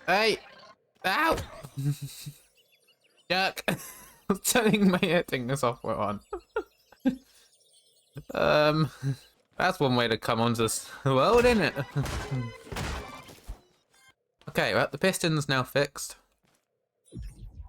Hey! Ow! Jerk! I'm turning my editing software on. Um, that's one way to come onto this world, isn't it? Okay, well, the piston's now fixed.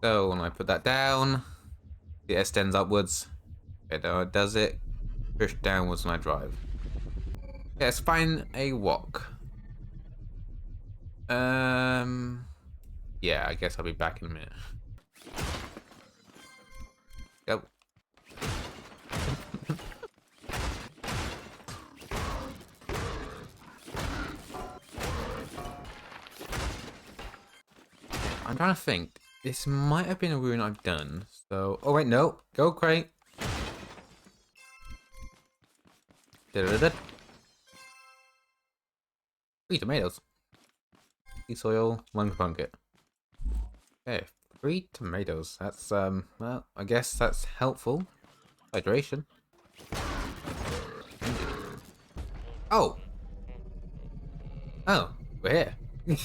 So when I put that down, it extends upwards. It does it. Push downwards when I drive. Okay, let's find a walk. Yeah, I guess I'll be back in a minute. Go. I'm trying to think. This might have been a rune I've done. So, oh wait, no. Go crate. Da-da-da-da. 3 tomatoes. 3 soil, 1 pumpkin. Okay, 3 tomatoes. That's well, I guess that's helpful. Hydration. Oh! Oh, we're here.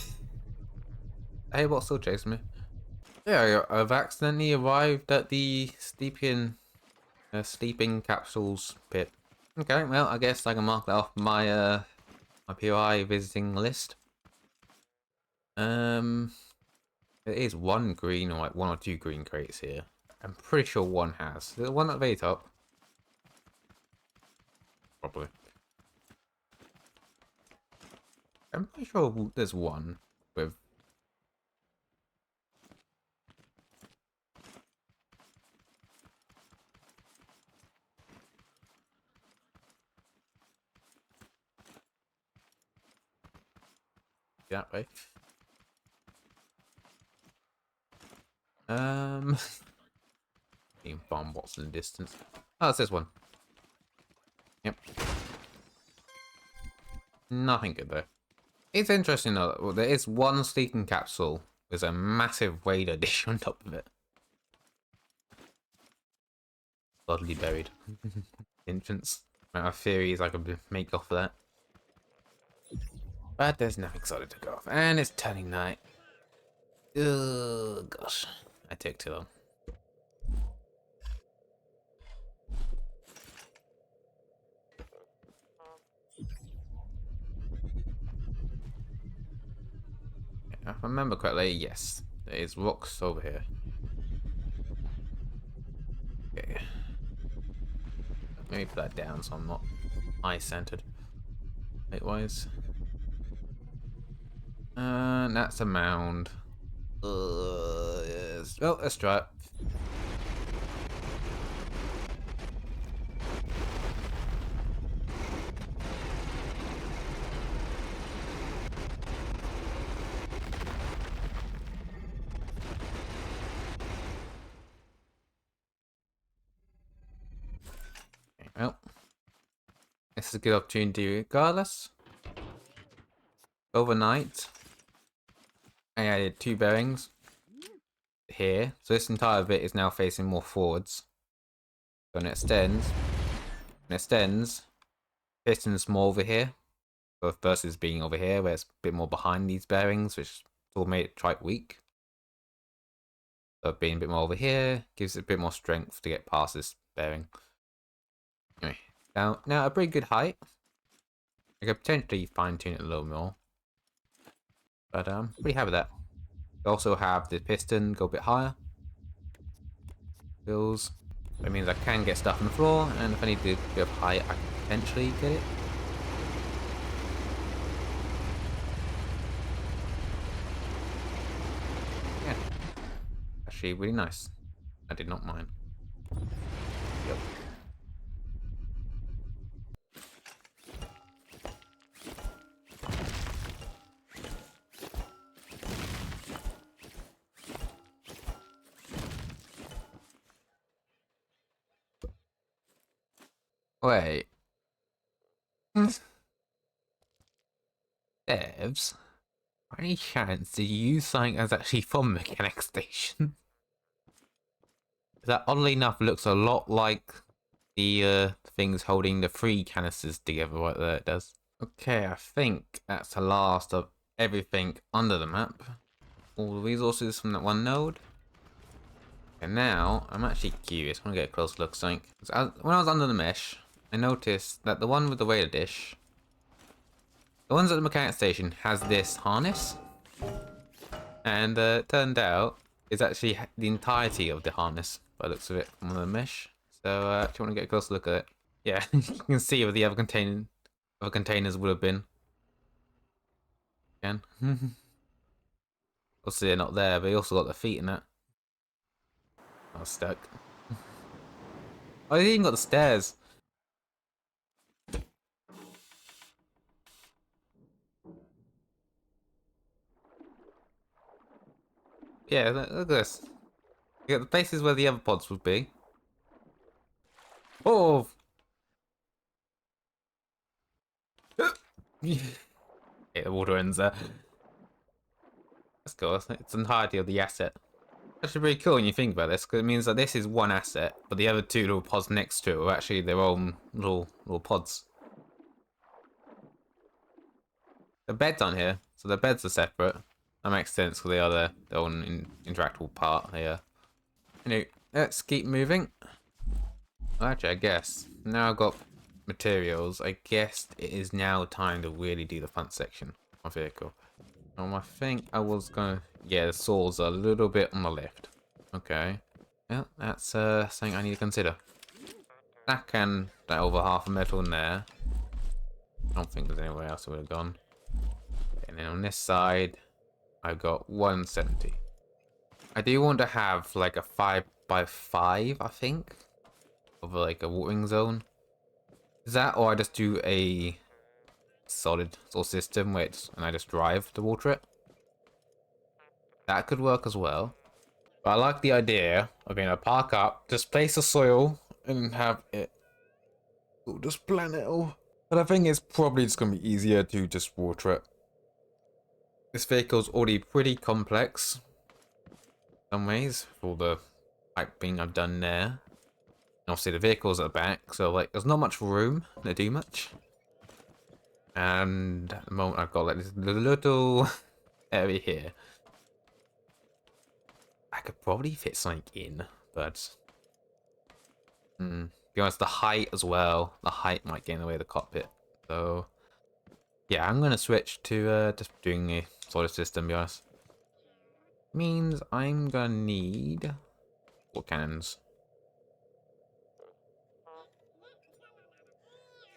Hey, what's still chasing me? Yeah, I've accidentally arrived at the sleeping capsules pit. Okay, well, I guess I can mark that off my my POI visiting list. There is 1 green, or like 1 or 2 green crates here. I'm pretty sure 1 has. There's one at the very top. Probably. I'm pretty sure there's 1 with. That way. Being bomb bots in the distance. Oh, it's this one. Yep. Nothing good though. It's interesting though. Well, there is 1 sleeping capsule. There's a massive Raider dish on top of it. Bloodily buried. Infants. My theory is I could make off of that. But there's nothing solid to go off. And it's turning night. Oh gosh. I took too long. If I remember correctly, yes. There is rocks over here. Okay. Let me put that down so I'm not eye-centered. Weight-wise. And that's a mound. Yes. Oh, let's try it. Okay, well, this is a good opportunity regardless. Overnight, I added 2 bearings here, so this entire bit is now facing more forwards. So when it extends, piston's more over here, both versus being over here, where it's a bit more behind these bearings, which all made it quite weak. So being a bit more over here gives it a bit more strength to get past this bearing. Anyway, now a pretty good height. I could potentially fine tune it a little more, but pretty happy with that. We also have the piston go a bit higher. Fills. That means I can get stuff on the floor, and if I need to get a bit of height, I can potentially get it. Yeah, actually really nice. I did not mind. Yep. Wait. Devs? By any chance, did you use something that's actually from the mechanic station? That oddly enough looks a lot like the things holding the 3 canisters together right there, it does. Okay, I think that's the last of everything under the map. all the resources from that one node. And now, I'm actually curious. I want to get a close look, something. When I was under the mesh, I noticed that the one with the radar dish, the ones at the mechanic station, has this harness. And it turned out it's actually the entirety of the harness by the looks of it from the mesh. So I actually want to get a close look at it. Yeah, you can see where the other containers would have been. Again. Obviously they're not there, but they also got their feet in it. I was stuck. Oh, they even got the stairs. Yeah, look at this. You got the places where the other pods would be. Oh! Yeah, the water ends there. That's cool. It's entirety of the asset. Actually pretty cool when you think about this, because it means that this is one asset, but the other two little pods next to it are actually their own little pods. The beds on here, so the beds are separate. That makes sense because they are their own interactable part here. Anyway, let's keep moving. Well, actually, I guess now I've got materials. I guess it is now time to really do the front section of my vehicle. I think I was gonna. Yeah, the saws are a little bit on the left. Okay. Yeah, that's something I need to consider. That over half a metal in there. I don't think there's anywhere else it would have gone. And then on this side, I've got 170. I do want to have like a 5x5, I think, of like a watering zone. Is that, or I just do a solid sort of system where and I just drive to water it? That could work as well. But I like the idea of being able to park up, just place the soil, and have it just plant it all. But I think it's probably just going to be easier to just water it. This vehicle's already pretty complex in some ways, for all the piping I've done there. And obviously the vehicle's at the back, so like there's not much room to do much. And at the moment I've got like this little area here. I could probably fit something in, but to be honest, the height as well. The height might get in the way of the cockpit. So yeah, I'm gonna switch to just doing a solid system, to be honest. Means I'm gonna need what cannons?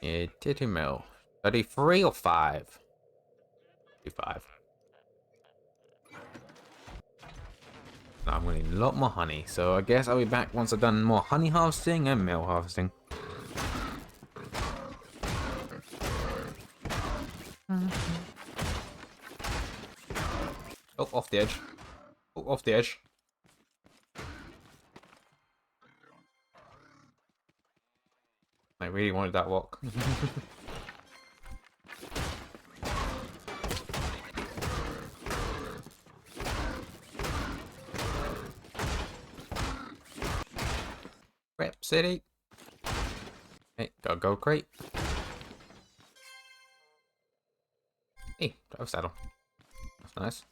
Yeah, 2 mil. 33 or 5? 5. I'm gonna need a lot more honey, so I guess I'll be back once I've done more honey harvesting and meal harvesting. Oh, off the edge. Oh, off the edge. I really wanted that walk. Rep City. Hey, got a gold crate. Hey, drive saddle. That's nice.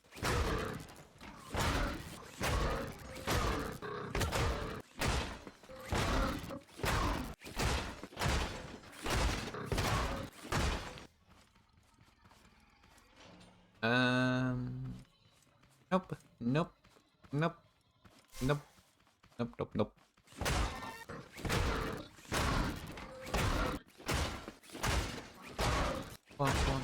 Nope. Nope. Nope. Nope. Nope. Nope. Nope. Come on, come on.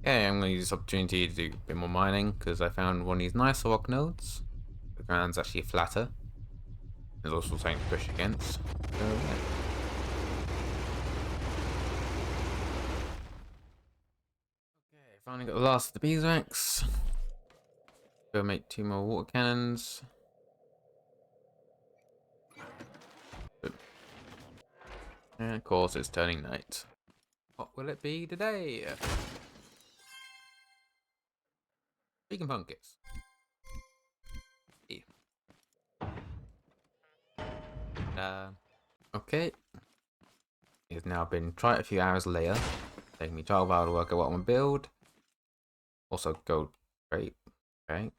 Okay, I'm going to use this opportunity to do a bit more mining because I found one of these nice rock nodes. The ground's actually flatter. There's also something to push against. So, yeah. Okay, finally got the last of the beeswax. Go make 2 more water cannons. And of course, it's turning night. What will it be today? Vegan pumpkins. Okay. has now been tried a few hours later. Taking me 12 hours to work out what I'm gonna build. Also gold great. Okay.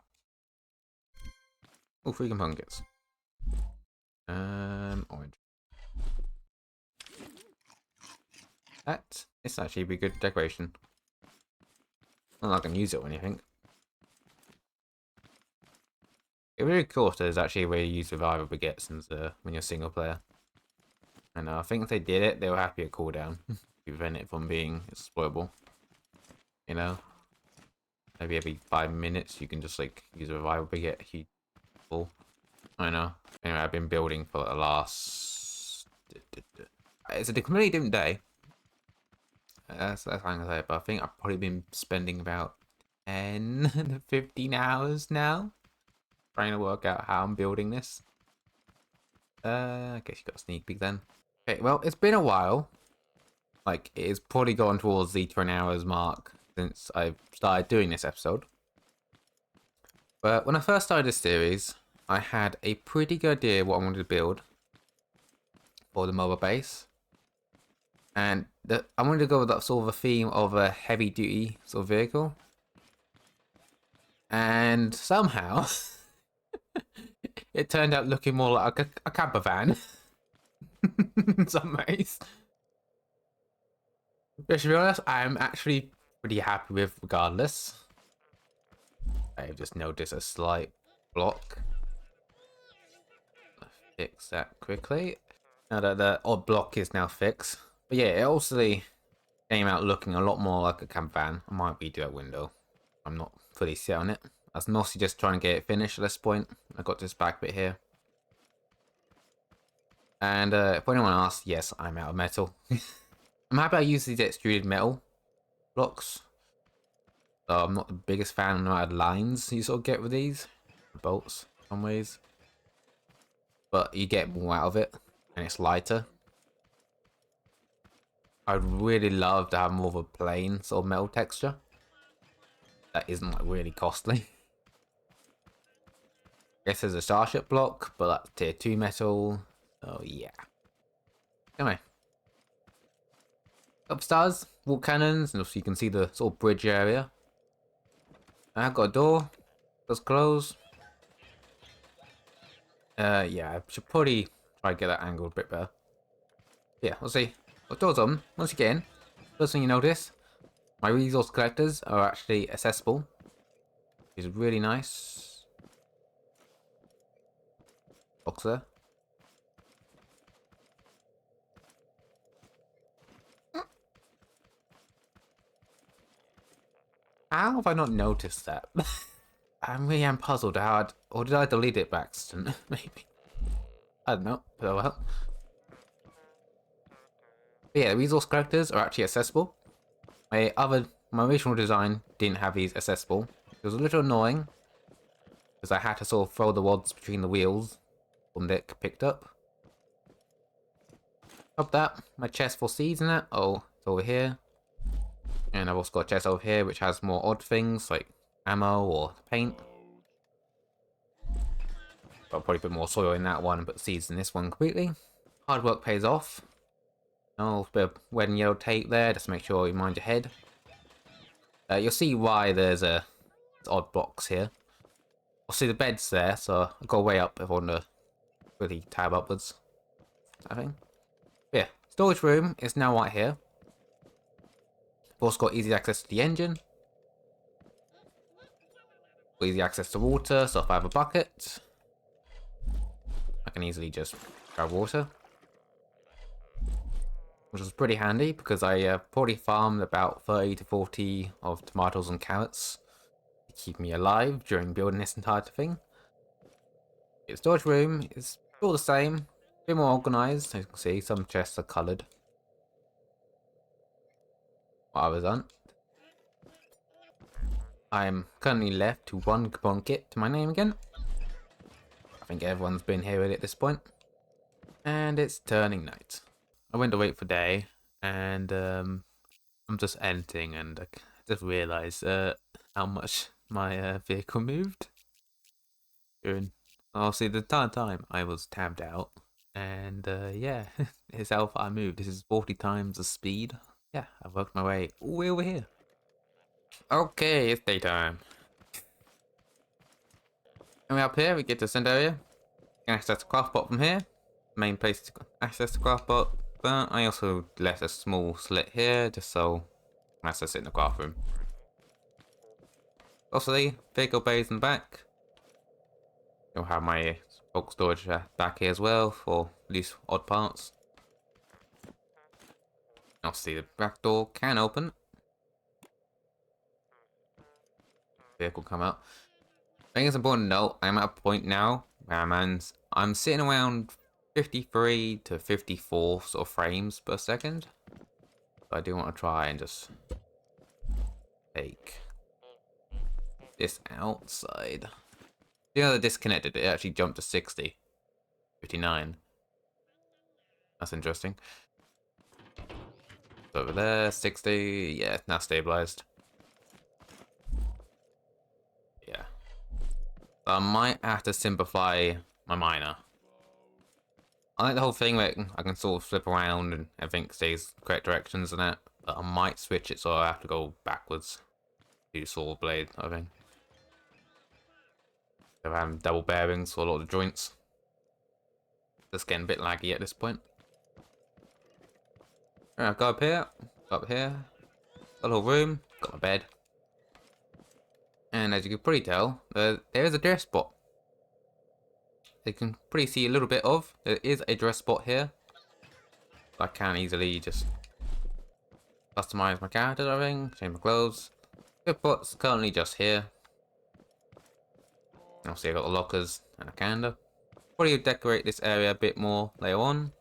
Oh, freaking pumpkins. Orange. That it's actually be good decoration. Not like I can use it or anything. It's really cool if there's actually a way to use revival baguettes when you're single player. And I think if they did it, they were happy at cooldown. To prevent it from being exploitable. You know? Maybe every 5 minutes you can just like use a revival baguette if you full. I know. Anyway, I've been building for the last... It's a completely different day. That's what I'm gonna say, but I think I've probably been spending about 10 to 15 hours now trying to work out how I'm building this. I guess you got a sneak peek then. Okay, well, it's been a while. Like, it's probably gone towards the 20 hours mark since I've started doing this episode. But when I first started this series, I had a pretty good idea what I wanted to build for the mobile base. And I wanted to go with that sort of a theme of a heavy duty sort of vehicle. And somehow, it turned out looking more like a camper van. In some ways. But to be honest, I'm actually pretty happy with regardless. I've just noticed a slight block. Fix that quickly. Now that the odd block is now fixed. But yeah, it also came out looking a lot more like a camp van. I might redo that window. I'm not fully set on it. I was mostly just trying to get it finished at this point. I got this back bit here. And if anyone asks, yes, I'm out of metal. I'm happy I use these extruded metal blocks. So I'm not the biggest fan of the amount of lines you sort of get with these bolts in some ways. But you get more out of it and it's lighter. I'd really love to have more of a plain sort of metal texture. That isn't like really costly. Guess there's a starship block, but that's tier 2 metal. Oh yeah. Anyway. Upstairs, wall cannons, and also you can see the sort of bridge area. I've got a door. Let's close. Yeah, I should probably try to get that angle a bit better. Yeah, we'll see. The door's open. Once you get in, first thing you notice, my resource collectors are actually accessible. Which is really nice. Box there. How have I not noticed that? I really am puzzled how or did I delete it by accident? Maybe. I don't know. But oh well. But yeah, the resource characters are actually accessible. My original design didn't have these accessible. It was a little annoying because I had to sort of throw the rods between the wheels from Nick picked up. Of that, my chest for seeds in it. Oh, it's over here. And I've also got a chest over here which has more odd things like ammo or paint. I'll probably put more soil in that one and put seeds in this one completely. Hard work pays off. Oh, a bit of red and yellow tape there, just to make sure you mind your head. You'll see why there's a odd box here. I'll see the bed's there, so I'll go way up if I want to really tab upwards. I think. Yeah, storage room is now right here. I've also got easy access to the engine. Easy access to water, so if I have a bucket, I can easily just grab water. Which was pretty handy because I probably farmed about 30 to 40 of tomatoes and carrots to keep me alive during building this entire thing. The storage room is still the same, a bit more organised. As you can see, some chests are coloured, while others aren't. I'm currently left to one component kit to my name again. I think everyone's been here at this point. And it's turning night. I went to wait for day, and I'm just editing, and I just realised how much my vehicle moved. During, oh, see, the entire time I was tabbed out, And yeah, here's how far I moved. This is 40 times the speed. Yeah, I've worked my way all the way over here. Okay, it's daytime. And we up here, we get to the center area. Can access the craft pot from here. Main place to access the craft pot. But I also left a small slit here just so I can access it in the craft room. Also, the vehicle bays in the back. You'll have my bulk storage back here as well for loose odd parts. Obviously, the back door can open. Vehicle come out. I think it's important to note I'm at a point now where I'm sitting around 53 to 54 sort of frames per second. But I do want to try and just take this outside. You know, the disconnected, it actually jumped to 60. 59. That's interesting. Over there, 60. Yeah, it's now stabilized. Yeah. So I might have to simplify my miner. I like the whole thing where I can sort of flip around and everything stays correct directions and that. But I might switch it so I have to go backwards. Do sword blade, I think. I'm having double bearings for a lot of the joints. Just getting a bit laggy at this point. Alright, go up here. Go up here. Got a little room. Got my bed. And as you can probably tell, there is a dress spot. You can pretty see a little bit of. There is a dress spot here. I can easily just customize my character, I think. Change my clothes. The spot's currently just here. Obviously, I got the lockers and a calendar. Probably decorate this area a bit more later on.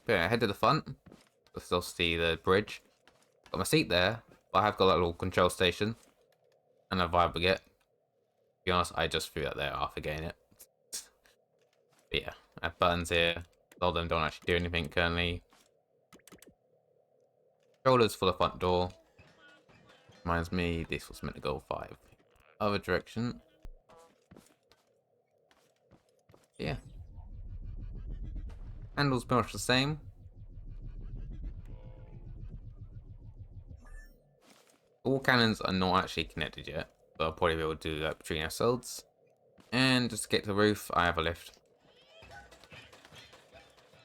But yeah, head to the front. You'll still see the bridge. Got my seat there, but I have got a little control station and a vibe baguette. To be honest, I just threw that there after getting it. But yeah, I have buttons here. A lot of them don't actually do anything currently. Controllers for the front door. Reminds me, this was meant to go 5. Other direction. Yeah. Handles pretty much the same. All cannons are not actually connected yet, but I'll probably be able to do that between ourselves. And just to get to the roof, I have a lift.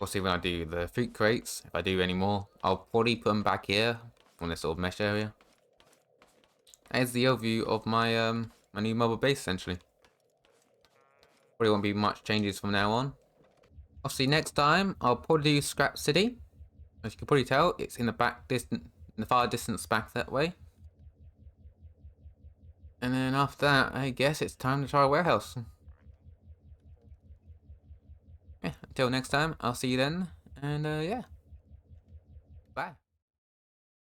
Obviously, when I do the fruit crates, if I do any more, I'll probably put them back here on this sort of mesh area. There's the overview of my my new mobile base essentially. Probably won't be much changes from now on. Obviously, next time I'll probably do Scrap City. As you can probably tell, it's in the in the far distance back that way. And then after that, I guess it's time to try a warehouse. Yeah, until next time, I'll see you then, and yeah, bye.